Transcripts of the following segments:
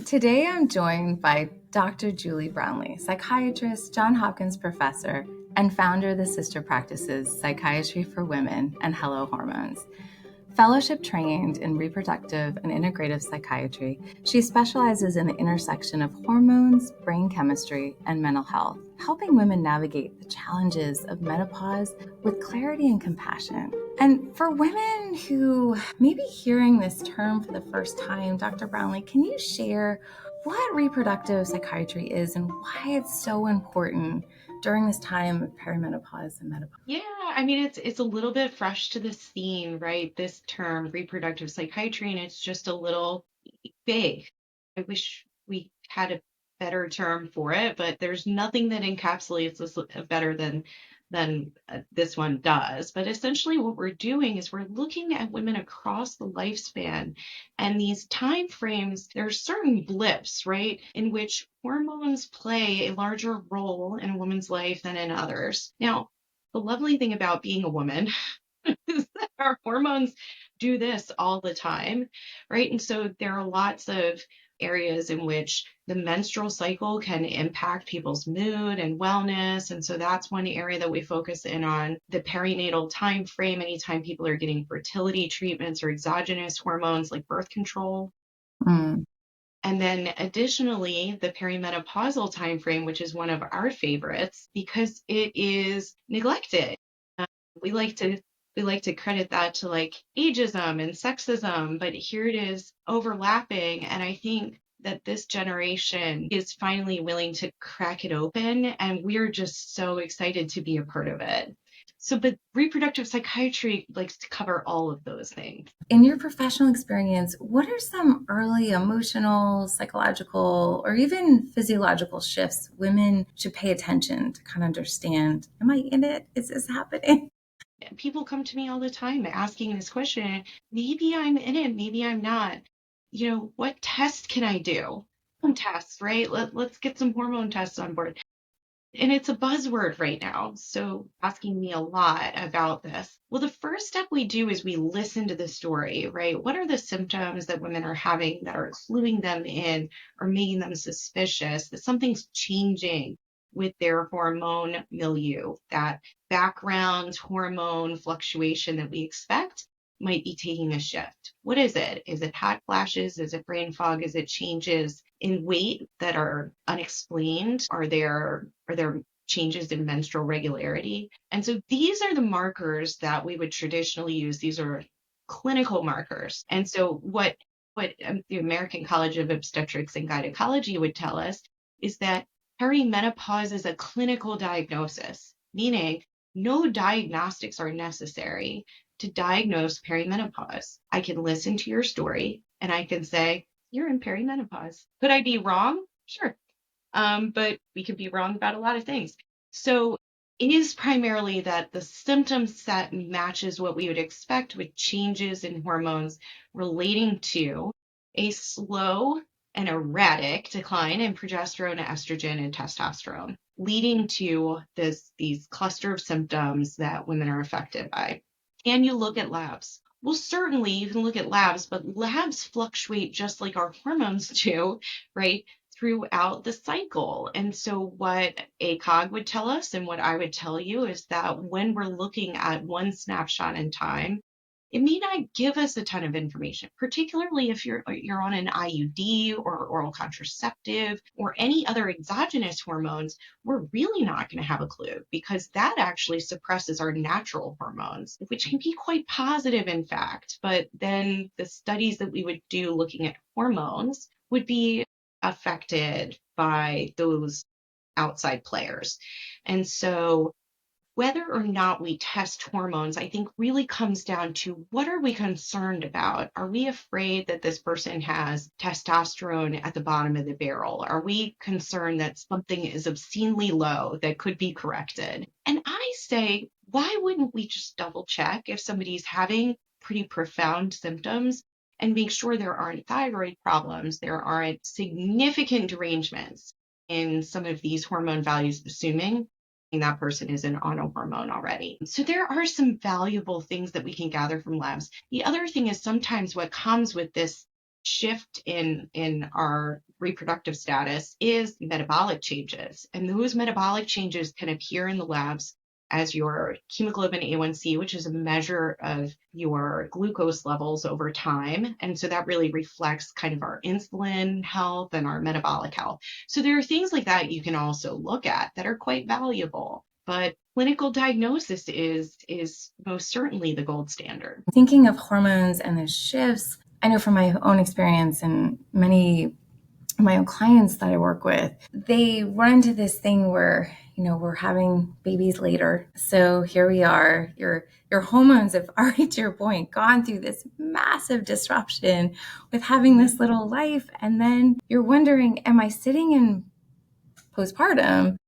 Today I'm joined by Dr. Julie Brownley, psychiatrist, Johns Hopkins professor, and founder of the sister practices Psychiatry for Women and Hello Hormones. Fellowship trained in reproductive and integrative psychiatry, she specializes in the intersection of hormones, brain chemistry, and mental health, helping women navigate the challenges of menopause with clarity and compassion. And for women who may be hearing this term for the first time, Dr. Brownley, can you share what reproductive psychiatry is and why it's so important during this time of perimenopause and menopause? Yeah, I mean it's a little bit fresh to the scene, right? This term reproductive psychiatry, and it's just a little vague. I wish we had a better term for it, but there's nothing that encapsulates this better than this one does. But essentially, what we're doing is we're looking at women across the lifespan, and these time frames. There's certain blips, right, in which hormones play a larger role in a woman's life than in others. Now, the lovely thing about being a woman is that our hormones do this all the time, right? And so there are lots of areas in which the menstrual cycle can impact people's mood and wellness. And so that's one area that we focus in on. The perinatal time frame, anytime people are getting fertility treatments or exogenous hormones like birth control. Mm. And then additionally, the perimenopausal time frame, which is one of our favorites because it is neglected. Uh, we like to we like to credit that to like ageism and sexism, but here it is overlapping. And I think that this generation is finally willing to crack it open, and we're just so excited to be a part of it. So, but reproductive psychiatry likes to cover all of those things. In your professional experience, what are some early emotional, psychological, or even physiological shifts women should pay attention to kind of understand? Am I in it? Is this happening? People come to me all the time asking this question. Maybe I'm in it, maybe I'm not. What test can I do? Hormone tests, right? Let's get some hormone tests on board. And it's a buzzword right now. So asking me a lot about this. Well, the first step we do is we listen to the story, right? What are the symptoms that women are having that are cluing them in or making them suspicious that something's changing with their hormone milieu, that background hormone fluctuation that we expect might be taking a shift. What is it? Is it hot flashes? Is it brain fog? Is it changes in weight that are unexplained? Are there changes in menstrual regularity? And so these are the markers that we would traditionally use. These are clinical markers. And so what the American College of Obstetrics and Gynecology would tell us is that perimenopause is a clinical diagnosis, meaning no diagnostics are necessary to diagnose perimenopause. I can listen to your story and I can say, you're in perimenopause. Could I be wrong? Sure. But we could be wrong about a lot of things. So it is primarily that the symptom set matches what we would expect with changes in hormones relating to a slow and erratic decline in progesterone, estrogen, and testosterone, leading to these cluster of symptoms that women are affected by. Can you look at labs? Well, certainly you can look at labs, but labs fluctuate just like our hormones do, right? Throughout the cycle. And so, what ACOG would tell us, and what I would tell you, is that when we're looking at one snapshot in time, it may not give us a ton of information, particularly if you're on an IUD or oral contraceptive or any other exogenous hormones. We're really not going to have a clue because that actually suppresses our natural hormones, which can be quite positive, in fact. But then the studies that we would do looking at hormones would be affected by those outside players. And so whether or not we test hormones, I think really comes down to what are we concerned about? Are we afraid that this person has testosterone at the bottom of the barrel? Are we concerned that something is obscenely low that could be corrected? And I say, why wouldn't we just double check if somebody's having pretty profound symptoms and make sure there aren't thyroid problems, there aren't significant derangements in some of these hormone values, assuming that person isn't on a hormone already. So there are some valuable things that we can gather from labs. The other thing is sometimes what comes with this shift in our reproductive status is metabolic changes. And those metabolic changes can appear in the labs as your hemoglobin A1C, which is a measure of your glucose levels over time. And so that really reflects kind of our insulin health and our metabolic health. So there are things like that you can also look at that are quite valuable. But clinical diagnosis is most certainly the gold standard. Thinking of hormones and the shifts, I know from my own experience and many of my own clients that I work with, they run into this thing where, we're having babies later. So here we are, your hormones have already, to your point, gone through this massive disruption with having this little life. And then you're wondering, am I sitting in postpartum,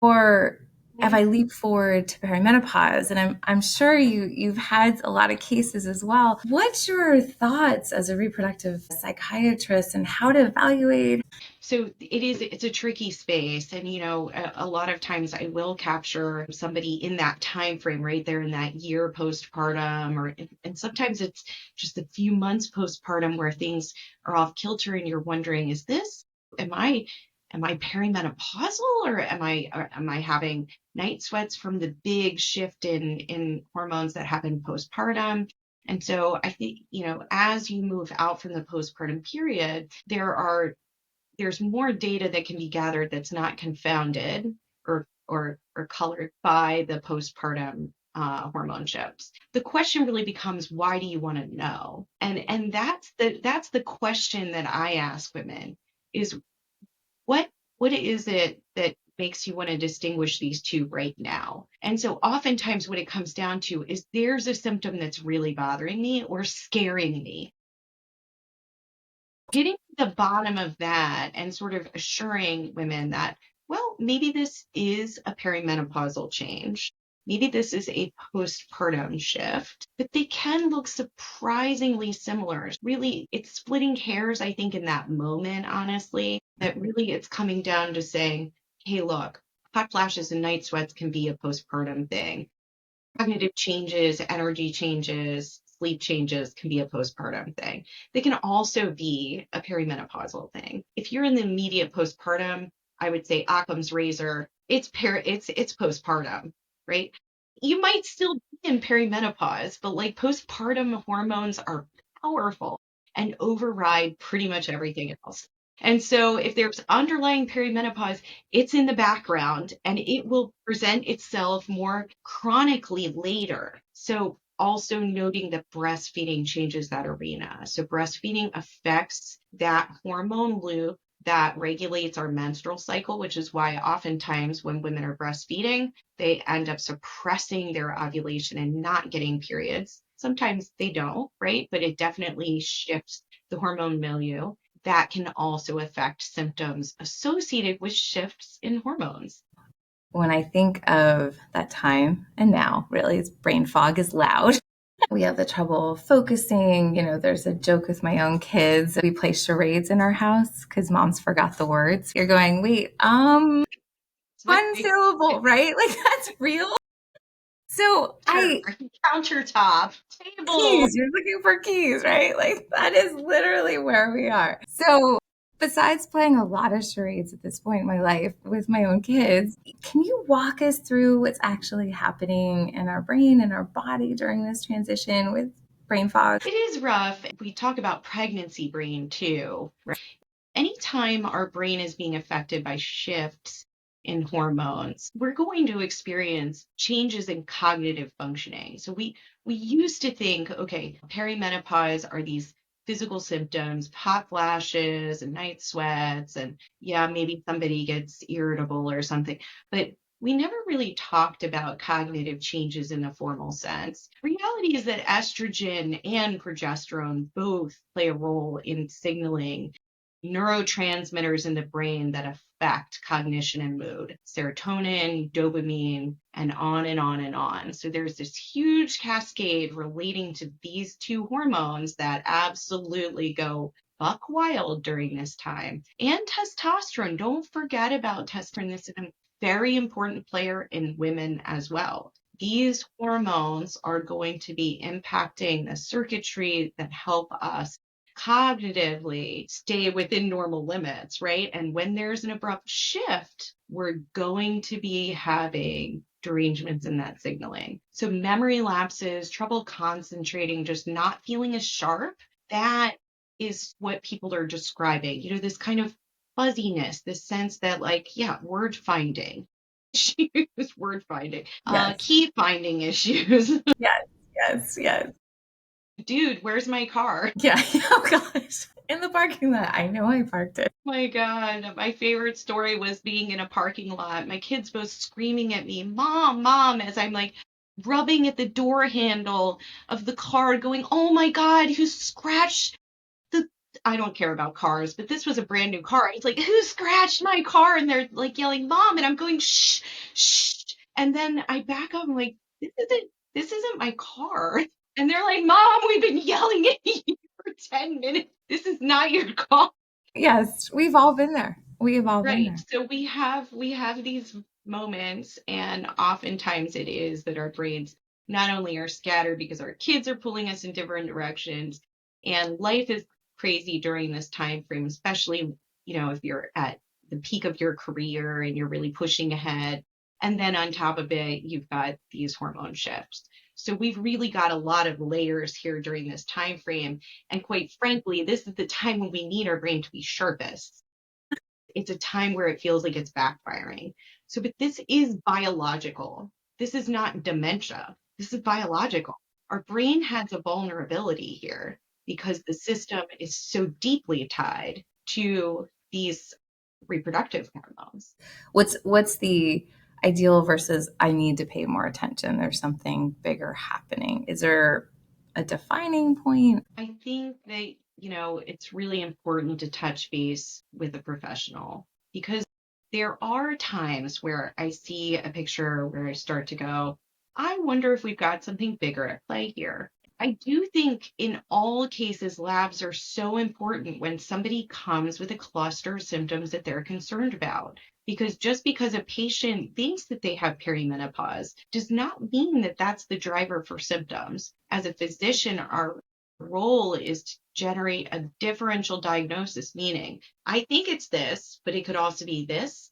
or if I leap forward to perimenopause? And I'm sure you've had a lot of cases as well. What's your thoughts as a reproductive psychiatrist and how to evaluate? So it's a tricky space. And, a lot of times I will capture somebody in that time frame right there in that year postpartum, and sometimes it's just a few months postpartum where things are off kilter and you're wondering, am I perimenopausal, or am I having night sweats from the big shift in hormones that happen postpartum? And so I think, as you move out from the postpartum period, there's more data that can be gathered that's not confounded or colored by the postpartum hormone shifts. The question really becomes, why do you want to know? And that's the question that I ask women is, what is it that makes you want to distinguish these two right now? And so oftentimes what it comes down to is, there's a symptom that's really bothering me or scaring me. Getting to the bottom of that and sort of assuring women that, well, maybe this is a perimenopausal change. Maybe this is a postpartum shift, but they can look surprisingly similar. Really, it's splitting hairs, I think, in that moment, honestly, that really it's coming down to saying, hey, look, hot flashes and night sweats can be a postpartum thing. Cognitive changes, energy changes, sleep changes can be a postpartum thing. They can also be a perimenopausal thing. If you're in the immediate postpartum, I would say Occam's razor, it's postpartum, right? You might still be in perimenopause, but like postpartum hormones are powerful and override pretty much everything else. And so if there's underlying perimenopause, it's in the background and it will present itself more chronically later. So also noting that breastfeeding changes that arena. So breastfeeding affects that hormone loop that regulates our menstrual cycle, which is why oftentimes when women are breastfeeding, they end up suppressing their ovulation and not getting periods. Sometimes they don't, right? But it definitely shifts the hormone milieu. That can also affect symptoms associated with shifts in hormones. When I think of that time and now, really, it's brain fog is loud. We have the trouble focusing. There's a joke with my own kids. We play charades in our house because moms forgot the words. You're going, wait, one syllable, right? Like, that's real. So Sure. Countertop, table. keys, you're looking for keys, right? Like, that is literally where we are. So besides playing a lot of charades at this point in my life with my own kids, can you walk us through what's actually happening in our brain and our body during this transition with brain fog? It is rough. We talk about pregnancy brain too, right? Anytime our brain is being affected by shifts in hormones, we're going to experience changes in cognitive functioning. So we used to think, okay, perimenopause are these physical symptoms, hot flashes and night sweats, and yeah, maybe somebody gets irritable or something. But we never really talked about cognitive changes in a formal sense. Reality is that estrogen and progesterone both play a role in signaling neurotransmitters in the brain that affect cognition and mood: serotonin, dopamine, and on and on and on. So there's this huge cascade relating to these two hormones that absolutely go buck wild during this time. And testosterone. Don't forget about testosterone. This is a very important player in women as well. These hormones are going to be impacting the circuitry that help us cognitively stay within normal limits, right? And when there's an abrupt shift, we're going to be having derangements in that signaling. So memory lapses, trouble concentrating, just not feeling as sharp, that is what people are describing. This kind of fuzziness, this sense that, like, yeah, word finding issues, word finding, Yes. key finding issues. Yes. Yes. Yes. Dude, where's my car? Yeah. Oh gosh. In the parking lot. I know I parked it. My God, my favorite story was being in a parking lot. My kids both screaming at me, Mom, Mom, as I'm like rubbing at the door handle of the car, going, Oh my God, who scratched the. I don't care about cars, but this was a brand new car. It's like, Who scratched my car? And they're like yelling, Mom. And I'm going, Shh, shh. And then I back up. I'm like, This isn't my car. And they're like, Mom, we've been yelling at you for 10 minutes. This is not your car. Yes. We've all been there. We've all been Right. there. So we have these moments, and oftentimes it is that our brains not only are scattered because our kids are pulling us in different directions, and life is crazy during this time frame, especially, if you're at the peak of your career and you're really pushing ahead. And then on top of it, you've got these hormone shifts. So we've really got a lot of layers here during this time frame. And quite frankly, this is the time when we need our brain to be sharpest. It's a time where it feels like it's backfiring. So, but this is biological. This is not dementia. This is biological. Our brain has a vulnerability here because the system is so deeply tied to these reproductive hormones. What's the ideal versus I need to pay more attention? There's something bigger happening. Is there a defining point? I think that, it's really important to touch base with a professional because there are times where I see a picture where I start to go, I wonder if we've got something bigger at play here. I do think in all cases, labs are so important when somebody comes with a cluster of symptoms that they're concerned about. Because just because a patient thinks that they have perimenopause does not mean that that's the driver for symptoms. As a physician, our role is to generate a differential diagnosis, meaning I think it's this, but it could also be this,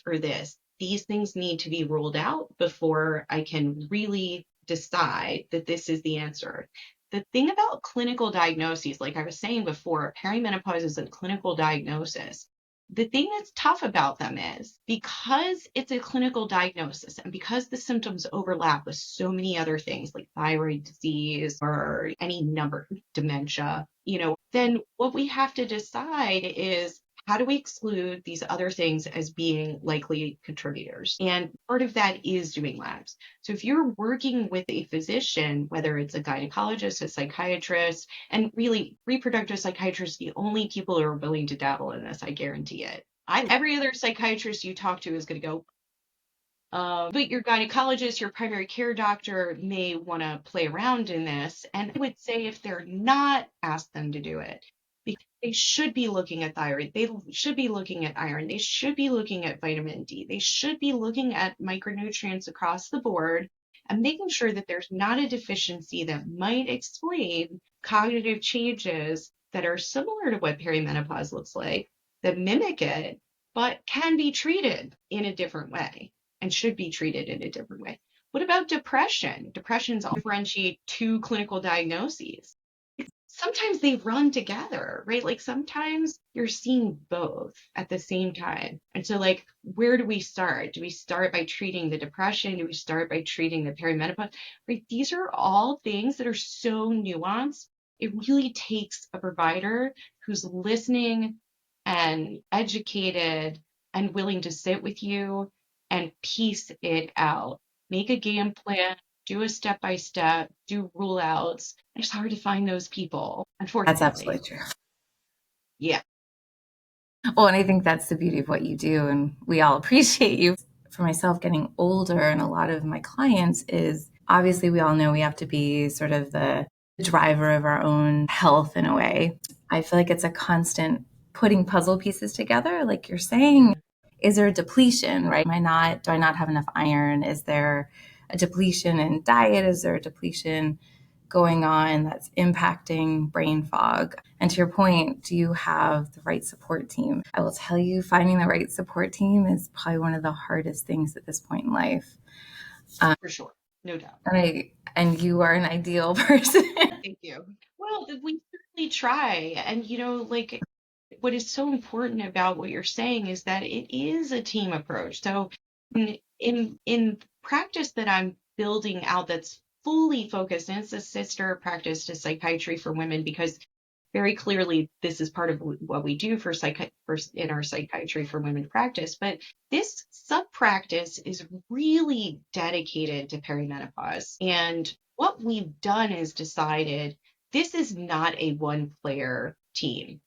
or this. These things need to be ruled out before I can really decide that this is the answer. The thing about clinical diagnoses, like I was saying before, perimenopause is a clinical diagnosis. The thing that's tough about them is because it's a clinical diagnosis and because the symptoms overlap with so many other things like thyroid disease or any number, dementia, then what we have to decide is how do we exclude these other things as being likely contributors? And part of that is doing labs. So if you're working with a physician, whether it's a gynecologist, a psychiatrist, and really reproductive psychiatrists, the only people who are willing to dabble in this, I guarantee it. Every other psychiatrist you talk to is going to go, but your gynecologist, your primary care doctor may want to play around in this. And I would say if they're not, ask them to do it. Because they should be looking at thyroid. They should be looking at iron. They should be looking at vitamin D. They should be looking at micronutrients across the board and making sure that there's not a deficiency that might explain cognitive changes that are similar to what perimenopause looks like, that mimic it, but can be treated in a different way and should be treated in a different way. What about depression? Depressions differentiate two clinical diagnoses. Sometimes they run together, right? Like sometimes you're seeing both at the same time. And so, like, where do we start? Do we start by treating the depression? Do we start by treating the perimenopause? Right? These are all things that are so nuanced. It really takes a provider who's listening and educated and willing to sit with you and piece it out. Make a game plan, do a step by step, do rule outs. It's hard to find those people, That's unfortunately. absolutely true. Yeah. Well, and I think that's the beauty of what you do, and we all appreciate you. For myself, getting older, and a lot of my clients is obviously we all know we have to be sort of the driver of our own health in a way. I feel like it's a constant putting puzzle pieces together, like you're saying. Is there a depletion, right? Do I not have enough iron? Is there a depletion in diet? Is there a depletion going on that's impacting brain fog. And to your point, do you have the right support team? I will tell you, finding the right support team is probably one of the hardest things at this point in life. For sure. No doubt. And you are an ideal person. Thank you. Well, we certainly try. And, like what is so important about what you're saying is that it is a team approach. So in practice that I'm building out that's fully focused, and it's a sister practice to psychiatry for women because very clearly this is part of what we do for in our psychiatry for women practice, but this sub practice is really dedicated to perimenopause. And what we've done is decided this is not a one player team.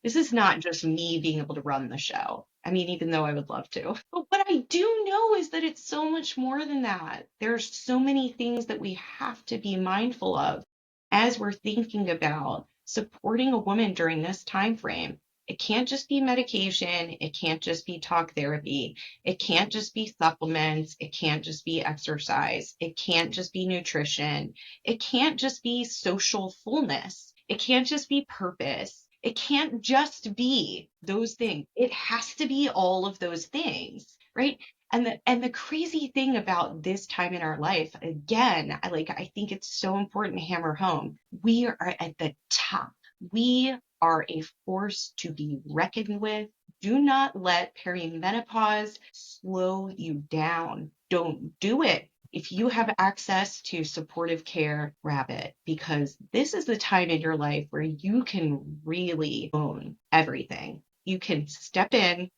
This is not just me being able to run the show. I mean, even though I would love to. But what I do know is that it's so much more than that. There's so many things that we have to be mindful of as we're thinking about supporting a woman during this time frame. It can't just be medication. It can't just be talk therapy. It can't just be supplements. It can't just be exercise. It can't just be nutrition. It can't just be social fullness. It can't just be purpose. It can't just be those things. It has to be all of those things, right? And the crazy thing about this time in our life, again, I think it's so important to hammer home. We are at the top. We are a force to be reckoned with. Do not let perimenopause slow you down. Don't do it. If you have access to supportive care, grab it because this is the time in your life where you can really own everything. You can step in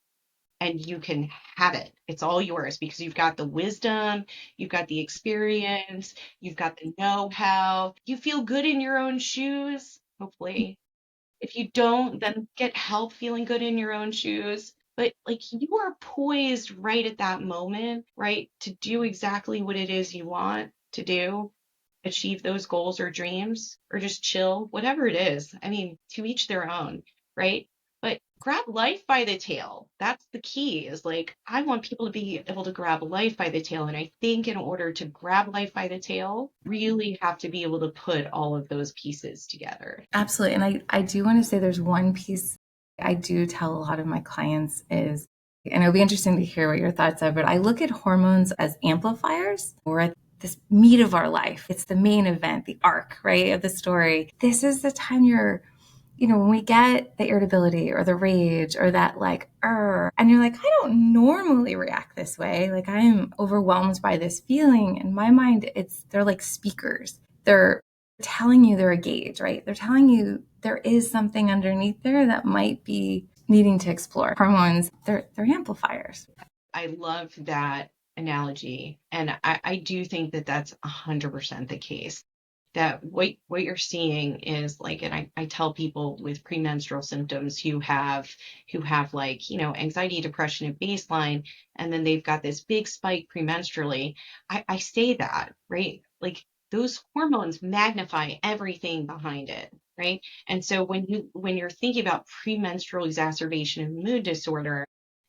and you can have it. It's all yours because you've got the wisdom, you've got the experience, you've got the know-how. You feel good in your own shoes, hopefully. If you don't, then get help feeling good in your own shoes. But you are poised right at that moment, right, to do exactly what it is you want to do, achieve those goals or dreams, or just chill, whatever it is. I mean, to each their own, right? But grab life by the tail. That's the key, is I want people to be able to grab life by the tail. And I think in order to grab life by the tail, really have to be able to put all of those pieces together. Absolutely. And I do want to say there's one piece I do tell a lot of my clients is, and it'll be interesting to hear what your thoughts are, but I look at hormones as amplifiers or at this meat of our life. It's the main event, the arc, right, of the story. This is the time when we get the irritability or the rage or that and you're like, I don't normally react this way. I am overwhelmed by this feeling. In my mind, they're like speakers. They're telling you they're a gauge, right? They're telling you there is something underneath there that might be needing to explore. Hormones, they're amplifiers. I love that analogy. And I do think that that's 100% the case. That what you're seeing is and I tell people with premenstrual symptoms who have anxiety, depression at baseline, and then they've got this big spike premenstrually. I say that, right? Those hormones magnify everything behind it, right? And so when you're thinking about premenstrual exacerbation of mood disorder,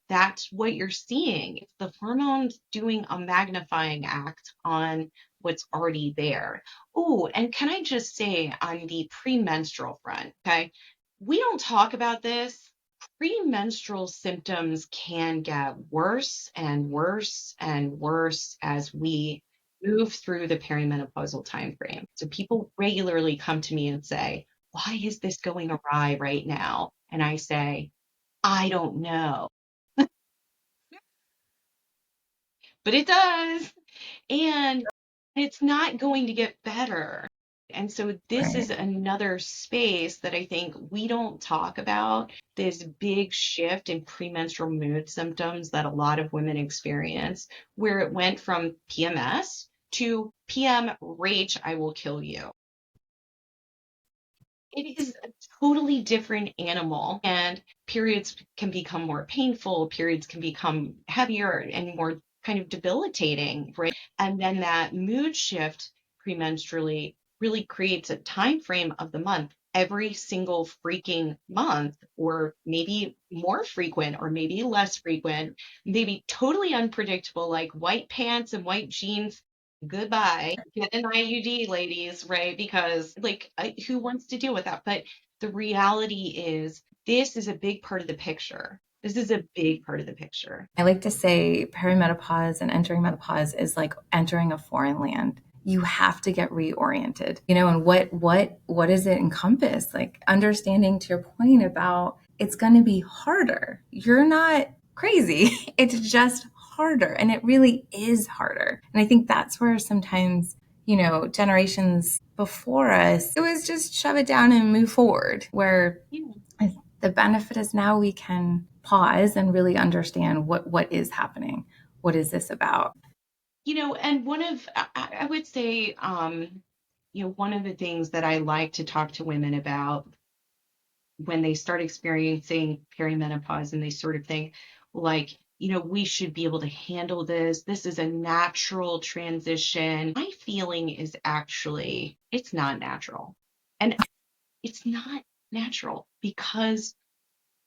that's what you're seeing. It's the hormones doing a magnifying act on what's already there. Oh, and can I just say on the premenstrual front, okay? We don't talk about this. Premenstrual symptoms can get worse and worse and worse as we move through the perimenopausal time frame. So people regularly come to me and say, why is this going awry right now? And I say, I don't know. But it does. And it's not going to get better. And so this Right. is another space that I think we don't talk about, this big shift in premenstrual mood symptoms that a lot of women experience, where it went from PMS to PM rage, I will kill you. It is a totally different animal, and periods can become more painful, periods can become heavier and more kind of debilitating, right? And then that mood shift premenstrually really creates a time frame of the month every single freaking month, or maybe more frequent or maybe less frequent, maybe totally unpredictable, like white pants and white jeans Goodbye. Get an IUD, ladies, right? Because who wants to deal with that? But the reality is, this is a big part of the picture. This is a big part of the picture. I like to say perimenopause and entering menopause is like entering a foreign land. You have to get reoriented, and what does it encompass? Like understanding, to your point about, it's going to be harder. You're not crazy. It's just harder. And it really is harder. And I think that's where sometimes, generations before us, it was just shove it down and move forward, where Yeah. the benefit is now we can pause and really understand what is happening. What is this about? And I would say, one of the things that I like to talk to women about when they start experiencing perimenopause and they sort of think, like, we should be able to handle this. This is a natural transition. My feeling is actually it's not natural. And it's not natural because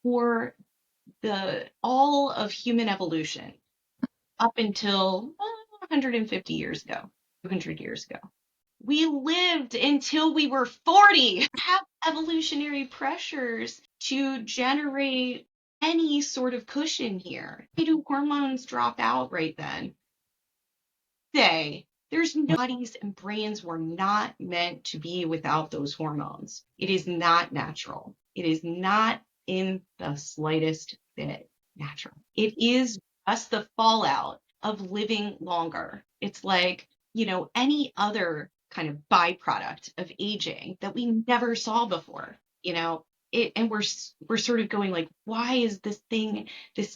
for the all of human evolution up until 150 years ago, 200 years ago, we lived until we were 40. Have evolutionary pressures to generate any sort of cushion here. Why do hormones drop out right then? There's no bodies and brains were not meant to be without those hormones. It is not natural. It is not in the slightest bit natural. It is just the fallout of living longer. It's like, any other kind of byproduct of aging that we never saw before, and we're sort of going like, why is this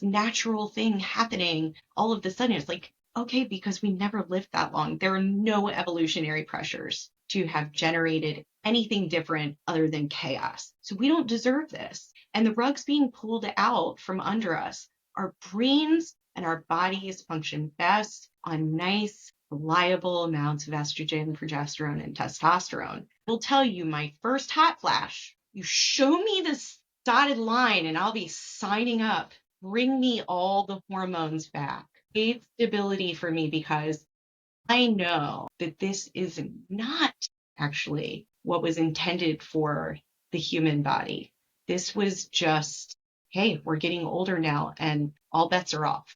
natural thing happening all of the sudden? It's like, okay, because we never lived that long. There are no evolutionary pressures to have generated anything different other than chaos. So we don't deserve this. And the rug's being pulled out from under us. Our brains and our bodies function best on nice, reliable amounts of estrogen, progesterone, and testosterone. I'll tell you, my first hot flash, you show me this dotted line and I'll be signing up. Bring me all the hormones back. Create stability for me because I know that this is not actually what was intended for the human body. This was just, hey, we're getting older now and all bets are off.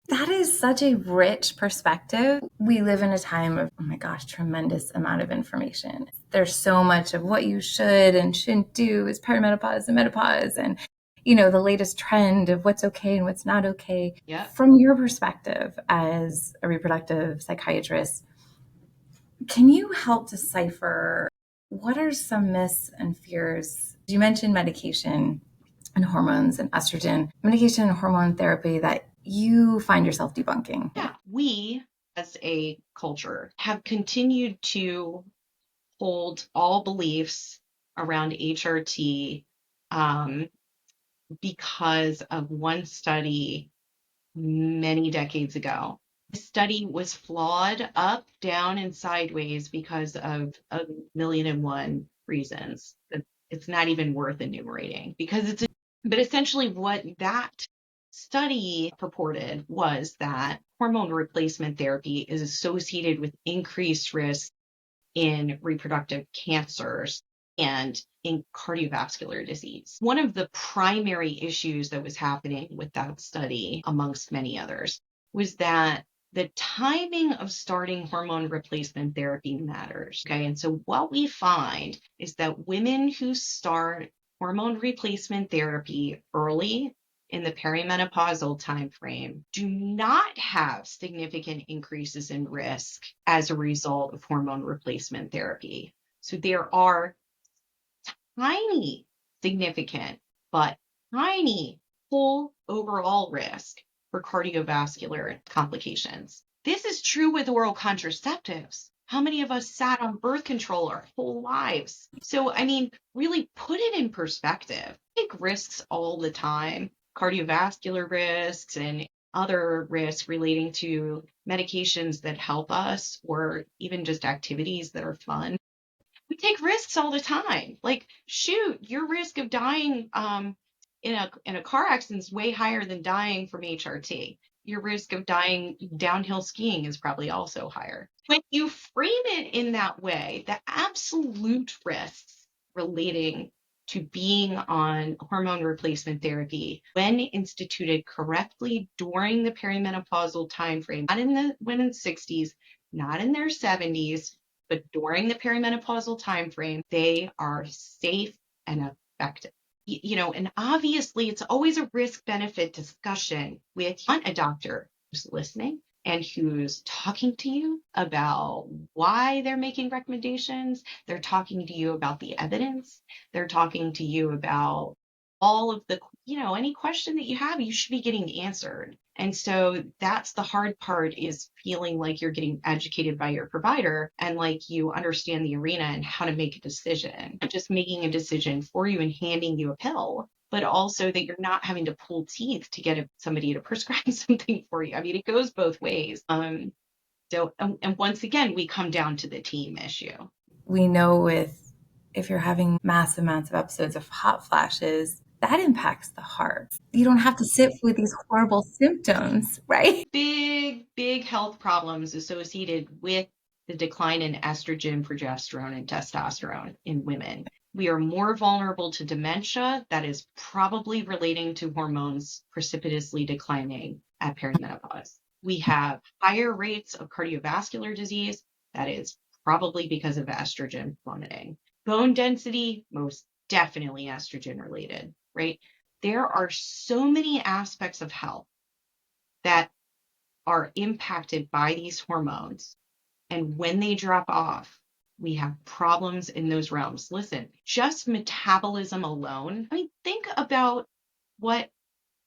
That is such a rich perspective. We live in a time of, oh my gosh, tremendous amount of information. There's so much of what you should and shouldn't do is perimenopause and menopause, and the latest trend of what's okay and what's not okay. Yeah. From your perspective as a reproductive psychiatrist, can you help decipher what are some myths and fears? You mentioned medication and hormones and estrogen, medication and hormone therapy that you find yourself debunking. Yeah. We, as a culture, have continued to hold all beliefs around HRT because of one study many decades ago. The study was flawed up, down, and sideways because of a million and one reasons that it's not even worth enumerating because but essentially what that study purported was that hormone replacement therapy is associated with increased risk in reproductive cancers and in cardiovascular disease. One of the primary issues that was happening with that study, amongst many others, was that the timing of starting hormone replacement therapy matters. Okay. And so what we find is that women who start hormone replacement therapy early in the perimenopausal time frame do not have significant increases in risk as a result of hormone replacement therapy. So there are tiny, significant, but tiny full overall risk for cardiovascular complications. This is true with oral contraceptives. How many of us sat on birth control our whole lives? So, I mean, really put it in perspective. Take risks all the time, cardiovascular risks and other risks relating to medications that help us or even just activities that are fun. We take risks all the time. Like, shoot, your risk of dying in a car accident is way higher than dying from HRT. your risk of dying downhill skiing is probably also higher. When you frame it in that way, the absolute risks relating to being on hormone replacement therapy when instituted correctly during the perimenopausal timeframe, not in the women's 60s, not in their 70s, but during the perimenopausal timeframe, they are safe and effective. And obviously it's always a risk benefit discussion with a doctor who's listening and who's talking to you about why they're making recommendations. They're talking to you about the evidence. They're talking to you about all of the, any question that you have, you should be getting answered. And so that's the hard part, is feeling like you're getting educated by your provider and like you understand the arena and how to make a decision, not just making a decision for you and handing you a pill, but also that you're not having to pull teeth to get somebody to prescribe something for you. I mean, it goes both ways. And once again, we come down to the team issue. We know if you're having massive amounts of episodes of hot flashes, that impacts the heart. You don't have to sit with these horrible symptoms, right? Big health problems associated with the decline in estrogen, progesterone, and testosterone in women. We are more vulnerable to dementia that is probably relating to hormones precipitously declining at perimenopause. We have higher rates of cardiovascular disease that is probably because of estrogen plummeting. Bone density, most definitely estrogen related, right? There are so many aspects of health that are impacted by these hormones. And when they drop off, we have problems in those realms. Listen, just metabolism alone. I mean, think about what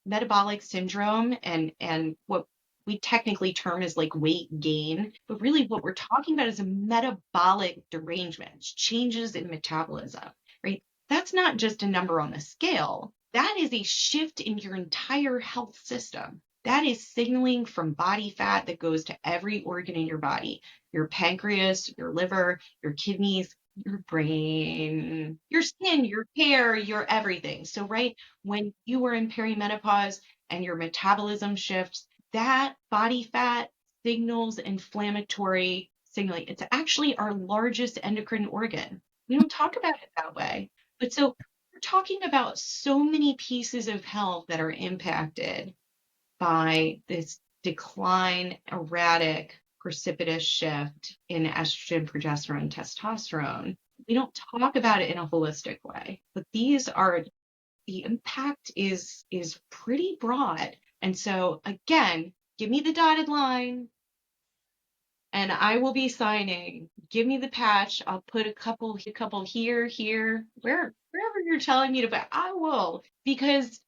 metabolic syndrome and what we technically term as like weight gain, but really what we're talking about is a metabolic derangement, changes in metabolism, right? That's not just a number on the scale. That is a shift in your entire health system. That is signaling from body fat that goes to every organ in your body, your pancreas, your liver, your kidneys, your brain, your skin, your hair, your everything. So, right, when you are in perimenopause and your metabolism shifts, that body fat signals inflammatory signaling. It's actually our largest endocrine organ. We don't talk about it that way. But so we're talking about so many pieces of health that are impacted by this decline, erratic, precipitous shift in estrogen, progesterone, testosterone. We don't talk about it in a holistic way, but the impact is pretty broad. And so again, give me the dotted line and I will be signing. Give me the patch. I'll put a couple here, wherever you're telling me to put, I will, because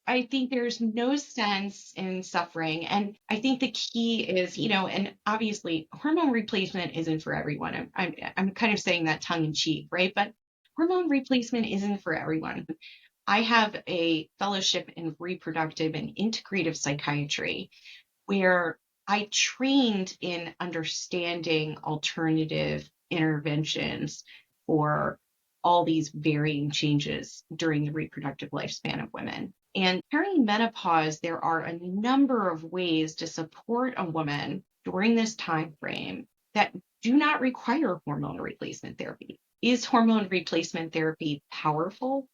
I think there's no sense in suffering. And I think the key is, and obviously hormone replacement isn't for everyone. I'm kind of saying that tongue in cheek, right? But hormone replacement isn't for everyone. I have a fellowship in reproductive and integrative psychiatry where I trained in understanding alternative interventions for all these varying changes during the reproductive lifespan of women. And perimenopause, there are a number of ways to support a woman during this time frame that do not require hormone replacement therapy. Is hormone replacement therapy powerful?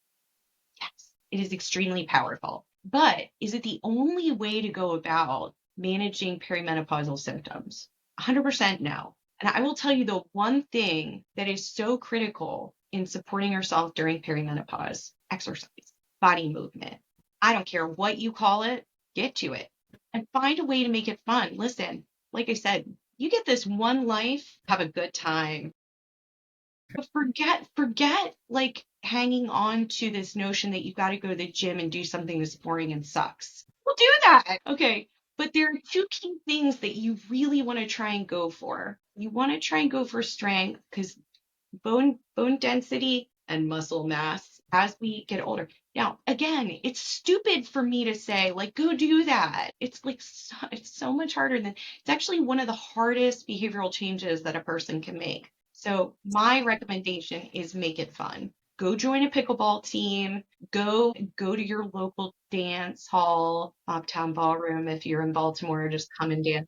Yes, it is extremely powerful. But is it the only way to go about managing perimenopausal symptoms? 100% no. And I will tell you the one thing that is so critical in supporting yourself during perimenopause: exercise, body movement. I don't care what you call it, get to it and find a way to make it fun. Listen, like I said, you get this one life, have a good time. But forget like hanging on to this notion that you've got to go to the gym and do something that's boring and sucks. We'll do that. Okay. But there are two key things that you really want to try and go for. You want to try and go for strength, because bone density and muscle mass as we get older. Now, again, it's stupid for me to say, like, go do that. It's like it's so much harder than it's actually one of the hardest behavioral changes that a person can make. So my recommendation is make it fun. Go join a pickleball team. Go to your local dance hall, Uptown Ballroom. If you're in Baltimore, just come and dance.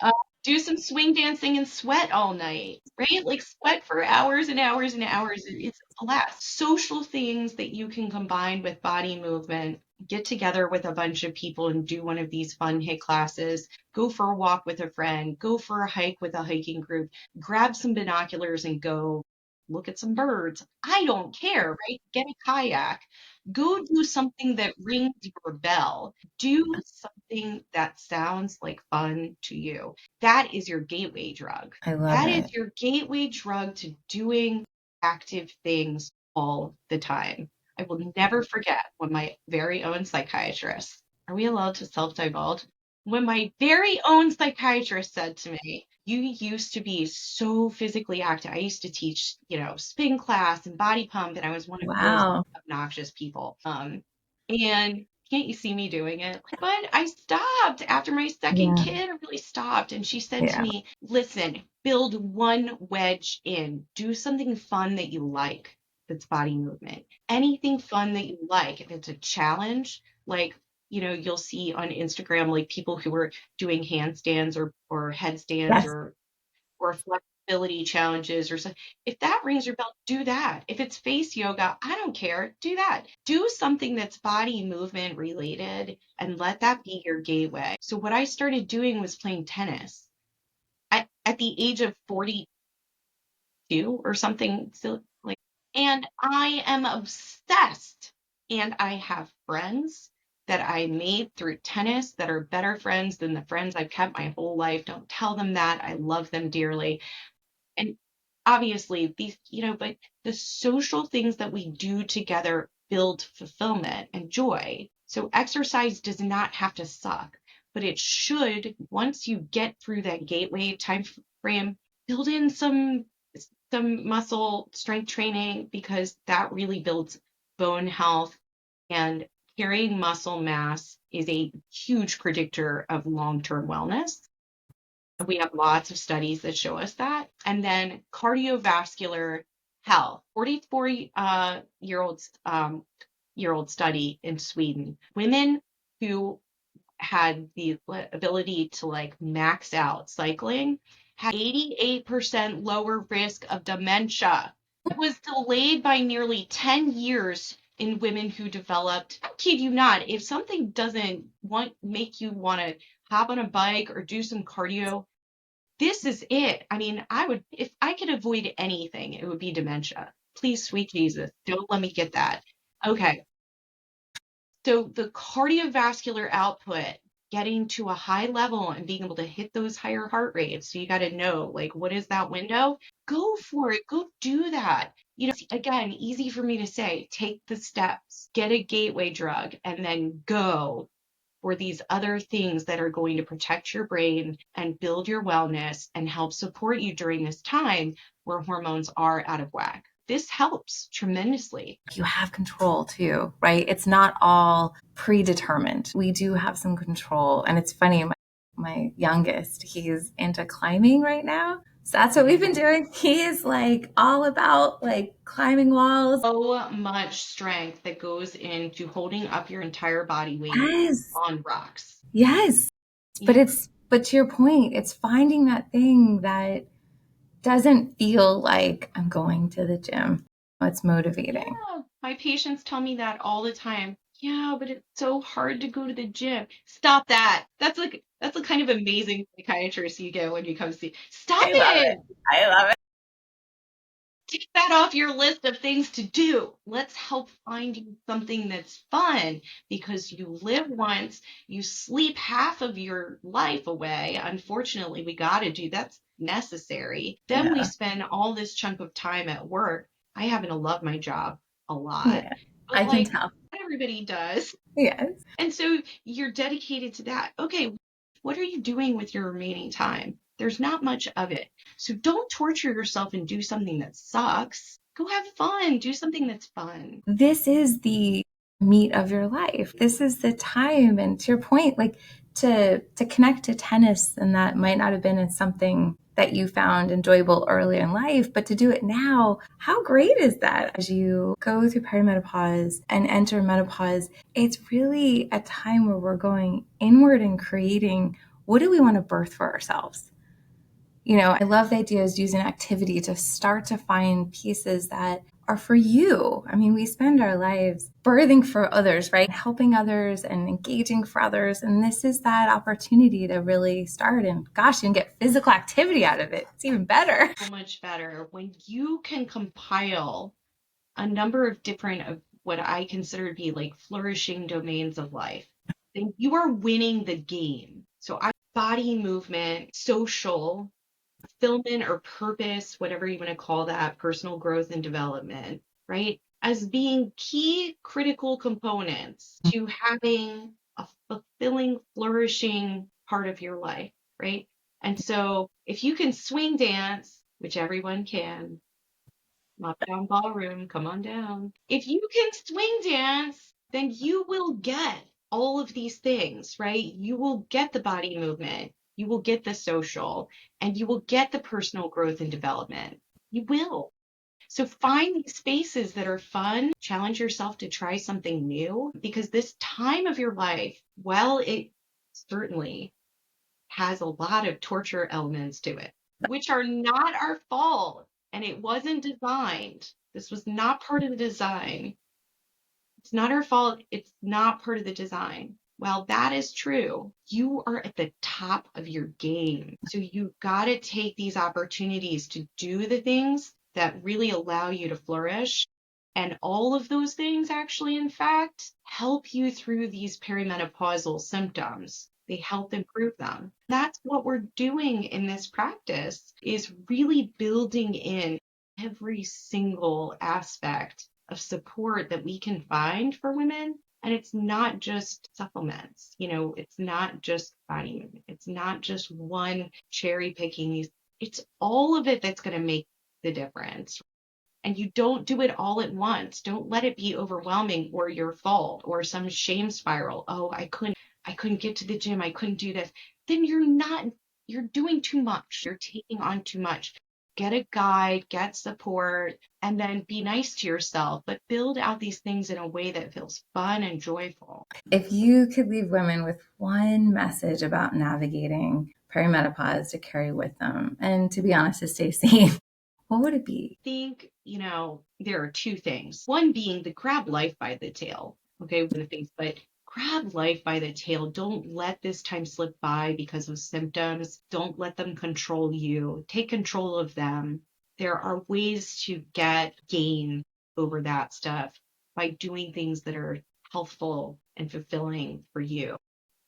Uh, do some swing dancing and sweat all night, right? Like sweat for hours and hours and hours. It's a blast. Social things that you can combine with body movement. Get together with a bunch of people and do one of these fun HIIT classes. Go for a walk with a friend. Go for a hike with a hiking group. Grab some binoculars and go look at some birds. I don't care, right? Get a kayak. Go do something that rings your bell. Do something that sounds like fun to you. That is your gateway drug. I love That is it. your gateway drug to doing active things all the time. I will never forget when my very own psychiatrist, are we allowed to self-divulge? When my very own psychiatrist said to me, you used to be so physically active. I used to teach, spin class and body pump, and I was one of those Wow. obnoxious people. And can't you see me doing it? But I stopped after my second Yeah. kid. I really stopped. And she said to Yeah. me, listen, build one wedge in. Do something fun that you like that's body movement. Anything fun that you like. If it's a challenge, like, you'll see on Instagram, like people who are doing handstands or headstands Yes. or flexibility challenges or something. If that rings your bell, do that. If it's face yoga, I don't care. Do that. Do something that's body movement related and let that be your gateway. So what I started doing was playing tennis. At the age of 42 or something, so like, and I am obsessed. And I have friends that I made through tennis that are better friends than the friends I've kept my whole life. Don't tell them that. I love them dearly. And obviously these, but the social things that we do together build fulfillment and joy. So exercise does not have to suck, but it should, once you get through that gateway time frame, build in some muscle strength training because that really builds bone health, and carrying muscle mass is a huge predictor of long-term wellness. We have lots of studies that show us that. And then cardiovascular health. 44 year old study in Sweden. Women who had the ability to like max out cycling had 88% lower risk of dementia. It was delayed by nearly 10 years in women who developed, kid you not, if something doesn't make you want to hop on a bike or do some cardio, this is it. I mean, if I could avoid anything, it would be dementia. Please, sweet Jesus, don't let me get that. Okay. So the cardiovascular output, getting to a high level and being able to hit those higher heart rates. So you got to know, like, what is that window? Go for it. Go do that. Again, easy for me to say, take the steps, get a gateway drug, and then go for these other things that are going to protect your brain and build your wellness and help support you during this time where hormones are out of whack. This helps tremendously. You have control too, right? It's not all predetermined. We do have some control. And it's funny, my youngest, he's into climbing right now. So that's what we've been doing. He is like all about like climbing walls. So much strength that goes into holding up your entire body weight Yes. on rocks. Yes. Yeah. But to your point, it's finding that thing that doesn't feel like I'm going to the gym. It's motivating. Yeah. My patients tell me that all the time. Yeah, but it's so hard to go to the gym. Stop that. That's the kind of amazing psychiatrist you get when you come see. Stop I love it. it. I love it. Take that off your list of things to do. Let's help find you something that's fun because you live once, you sleep half of your life away. Unfortunately, we got to do that's necessary. Then we Yeah. spend all this chunk of time at work. I happen to love my job a lot, Yeah. but I can like tell. not everybody does. Yes. And so you're dedicated to that. Okay, what are you doing with your remaining time? There's not much of it. So don't torture yourself and do something that sucks. Go have fun. Do something that's fun. This is the meat of your life. This is the time. And to your point, like to connect to tennis, and that might not have been in something that you found enjoyable early in life, but to do it now, how great is that? As you go through perimenopause and enter menopause, it's really a time where we're going inward and creating, what do we want to birth for ourselves? I love the idea of using activity to start to find pieces that are for you. I mean, we spend our lives birthing for others, right? Helping others and engaging for others. And this is that opportunity to really start, and gosh, you can get physical activity out of it. It's even better. So much better when you can compile a number of different of what I consider to be like flourishing domains of life, then you are winning the game. So body movement, social, fulfillment or purpose, whatever you want to call that, personal growth and development, right? As being key critical components to having a fulfilling, flourishing part of your life, right? And so if you can swing dance, which everyone can, Mop Down Ballroom, come on down. If you can swing dance, then you will get all of these things, right? You will get the body movement, you will get the social, and you will get the personal growth and development. You will. So find these spaces that are fun, challenge yourself to try something new, because this time of your life, while it certainly has a lot of torture elements to it, which are not our fault. And it wasn't designed. This was not part of the design. It's not our fault. It's not part of the design. While that is true, you are at the top of your game. So you've got to take these opportunities to do the things that really allow you to flourish. And all of those things actually, in fact, help you through these perimenopausal symptoms. They help improve them. That's what we're doing in this practice, is really building in every single aspect of support that we can find for women. And it's not just supplements, it's not just body movement. It's not just one cherry picking these. It's all of it that's going to make the difference. And you don't do it all at once. Don't let it be overwhelming or your fault or some shame spiral. Oh, I couldn't get to the gym. I couldn't do this. Then you're doing too much. You're taking on too much. Get a guide, get support, and then be nice to yourself, but build out these things in a way that feels fun and joyful. If you could leave women with one message about navigating perimenopause to carry with them, and to be honest, to stay sane, what would it be? I think, there are two things. One being the grab life by the tail, okay, with the face, but grab life by the tail. Don't let this time slip by because of symptoms. Don't let them control you. Take control of them. There are ways to get gain over that stuff by doing things that are healthful and fulfilling for you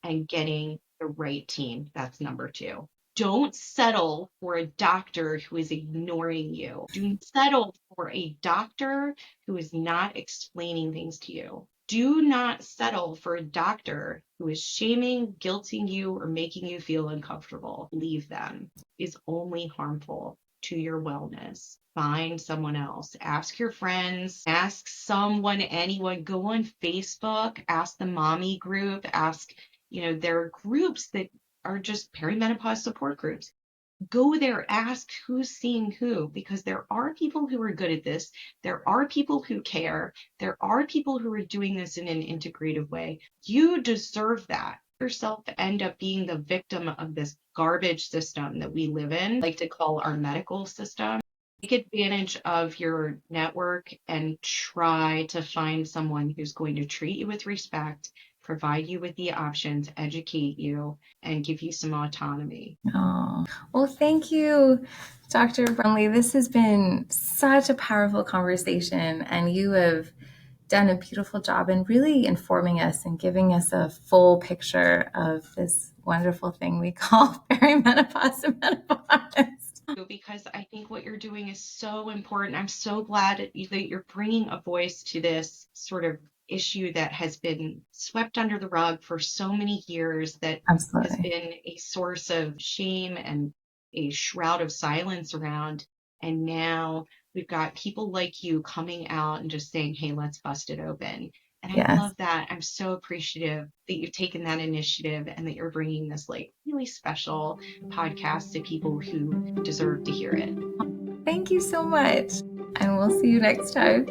and getting the right team. That's number two. Don't settle for a doctor who is ignoring you. Do settle for a doctor who is not explaining things to you. Do not settle for a doctor who is shaming, guilting you, or making you feel uncomfortable. Leave them. It's only harmful to your wellness. Find someone else. Ask your friends. Ask someone, anyone. Go on Facebook. Ask the mommy group. Ask, there are groups that are just perimenopause support groups. Go there, ask who's seeing who, because there are people who are good at this. There are people who care. There are people who are doing this in an integrative way. You deserve that. Yourself end up being the victim of this garbage system that we live in, like to call our medical system. Take advantage of your network and try to find someone who's going to treat you with respect, provide you with the options, educate you, and give you some autonomy. Oh, well, thank you, Dr. Brownley. This has been such a powerful conversation, and you have done a beautiful job in really informing us and giving us a full picture of this wonderful thing we call perimenopause and menopause. Because I think what you're doing is so important. I'm so glad that you're bringing a voice to this sort of issue that has been swept under the rug for so many years, that has Absolutely. been a source of shame and a shroud of silence around. And now we've got people like you coming out and just saying, hey, let's bust it open. And I Yes. love that. I'm so appreciative that you've taken that initiative and that you're bringing this like really special podcast to people who deserve to hear it. Thank you so much. And we'll see you next time.